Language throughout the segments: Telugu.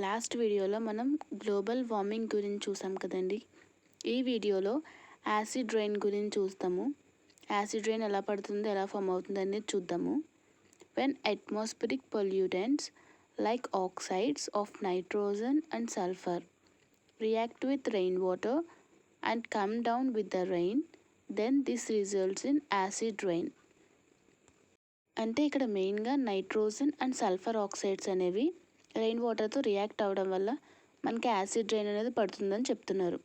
లాస్ట్ వీడియోలో మనం గ్లోబల్ వార్మింగ్ గురించి చూసాం కదండి. ఈ వీడియోలో యాసిడ్ రెయిన్ గురించి చూస్తాము. యాసిడ్ రెయిన్ ఎలా పడుతుందో, ఎలా ఫామ్ అవుతుంది అనేది చూద్దాము. When atmospheric pollutants like oxides of nitrogen and sulphur react with rainwater and come down with the rain, then this results in acid rain. అంటే ఇక్కడ మెయిన్గా నైట్రోజన్ అండ్ సల్ఫర్ ఆక్సైడ్స్ అనేవి రెయిన్ వాటర్తో రియాక్ట్ అవ్వడం వల్ల మనకి యాసిడ్ రెయిన్ అనేది పడుతుందని చెప్తున్నారు.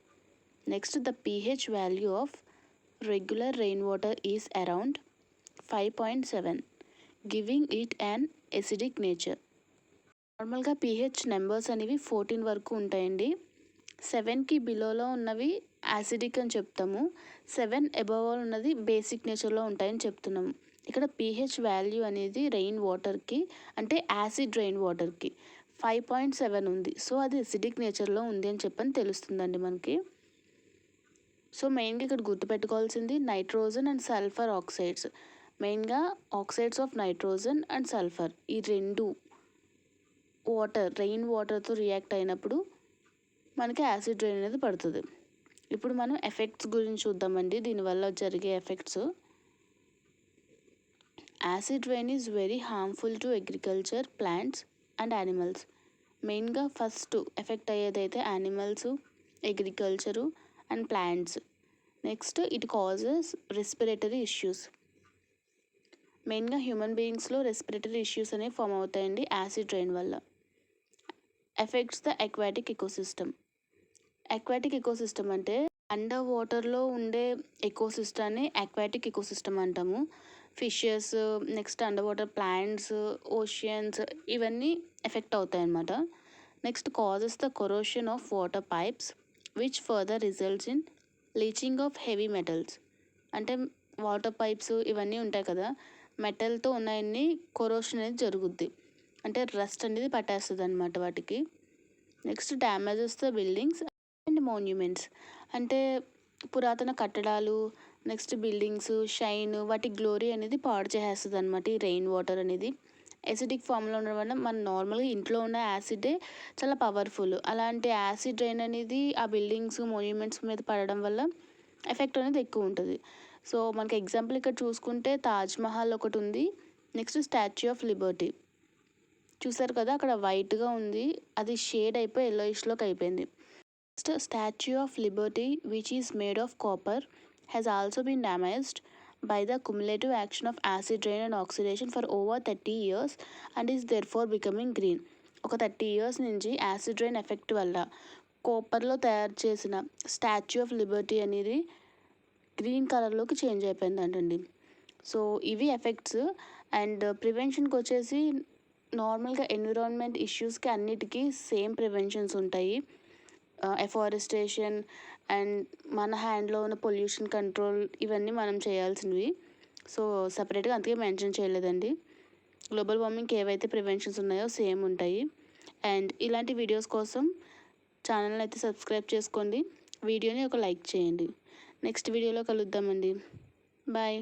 Next, the pH value of regular rain water is around 5.7, giving it an acidic nature. నార్మల్గా pH నెంబర్స్ అనేవి 14 వరకు ఉంటాయండి. 7కి బిలోలో ఉన్నవి యాసిడిక్ అని చెప్తాము. 7 అబవ్ ఉన్నది బేసిక్ నేచర్లో ఉంటాయని చెప్తున్నాము. ఇక్కడ pH వాల్యూ అనేది రెయిన్ వాటర్కి, అంటే యాసిడ్ రెయిన్ వాటర్కి 5.7 ఉంది. సో అది ఎసిడిక్ నేచర్లో ఉంది అని చెప్పని తెలుస్తుందండి మనకి. సో మెయిన్గా ఇక్కడ గుర్తుపెట్టుకోవాల్సింది నైట్రోజన్ అండ్ సల్ఫర్ ఆక్సైడ్స్. మెయిన్గా oxides of nitrogen and sulphur, ఈ రెండు రెయిన్ వాటర్తో రియాక్ట్ అయినప్పుడు మనకి యాసిడ్ రెయిన్ అనేది పడుతుంది. ఇప్పుడు మనం ఎఫెక్ట్స్ గురించి చూద్దామండి, దీనివల్ల జరిగే effects. Acid rain is very harmful to agriculture, plants and animals. మెయిన్గా ఫస్ట్ ఎఫెక్ట్ అయ్యేదైతే animals, agriculture and plants. Next, it causes respiratory issues. మెయిన్గా హ్యూమన్ బీయింగ్స్లో రెస్పిరేటరీ ఇష్యూస్ అనేవి ఫామ్ అవుతాయండి యాసిడ్ రెయిన్ వల్ల. Effects the aquatic ecosystem. Aquatic ecosystem అంటే అండర్ వాటర్లో ఉండే ఎకోసిస్టమ్ని అక్వాటిక్ ఎకోసిస్టమ్ అంటాము. Fishes, next under water plants, oceans, ఇవన్నీ ఎఫెక్ట్ అవుతాయి అన్నమాట. Next, causes the corrosion of water pipes which further results in leaching of heavy metals. అంటే వాటర్ పైప్స్ ఇవన్నీ ఉంటాయి కదా, మెటల్తో ఉన్నాయన్నీ కొరోషన్ అనేది జరుగుద్ది, అంటే రస్ట్ అనేది పట్టేస్తుంది అనమాట వాటికి. Next, damages the buildings and monuments. అంటే పురాతన కట్టడాలు, నెక్స్ట్ బిల్డింగ్స్, షైన్, వాటి గ్లోరీ అనేది పాడు చేసేస్తుంది అనమాట ఈ రెయిన్ వాటర్ అనేది. ఎసిడిక్ ఫామ్లో ఉండడం వల్ల మన నార్మల్గా ఇంట్లో ఉన్న యాసిడే చాలా పవర్ఫుల్. అలాంటి యాసిడ్ రెయిన్ అనేది ఆ బిల్డింగ్స్, మాన్యుమెంట్స్ మీద పడడం వల్ల ఎఫెక్ట్ అనేది ఎక్కువ ఉంటుంది. సో మనకి ఎగ్జాంపుల్ ఇక్కడ చూసుకుంటే తాజ్మహల్ ఒకటి ఉంది. నెక్స్ట్, స్టాచ్యూ ఆఫ్ లిబర్టీ చూసారు కదా, అక్కడ వైట్గా ఉంది, అది షేడ్ అయిపోయి ఎల్లోయిష్లోకి అయిపోయింది. Next, statue of Liberty which is made of copper has also been damaged by the cumulative action of acid rain and oxidation for over 30 years and is therefore becoming green. ఒక 30 years నుంచి యాసిడ్ రెయిన్ ఎఫెక్ట్ వల్ల కాపర్లో తయారు చేసిన స్టాచ్యూ ఆఫ్ లిబర్టీ అనేది గ్రీన్ కలర్లోకి చేంజ్ అయిపోయిందంటండి. సో ఇవి ఎఫెక్ట్స్. అండ్ ప్రివెన్షన్కి వచ్చేసి నార్మల్గా ఎన్విరాన్మెంట్ ఇష్యూస్కి అన్నిటికీ సేమ్ ప్రివెన్షన్స్ ఉంటాయి. ఎఫారెస్టేషన్ అండ్ మన హ్యాండ్లో ఉన్న పొల్యూషన్ కంట్రోల్, ఇవన్నీ మనం చేయాల్సినవి. సో సపరేట్గా అందుకే మెన్షన్ చేయలేదండి. గ్లోబల్ వార్మింగ్కి ఏవైతే ప్రివెన్షన్స్ ఉన్నాయో సేమ్ ఉంటాయి. అండ్ ఇలాంటి వీడియోస్ కోసం ఛానల్ని అయితే సబ్స్క్రైబ్ చేసుకోండి, వీడియోని ఒక లైక్ చేయండి. నెక్స్ట్ వీడియోలో కలుద్దామండి. బాయ్.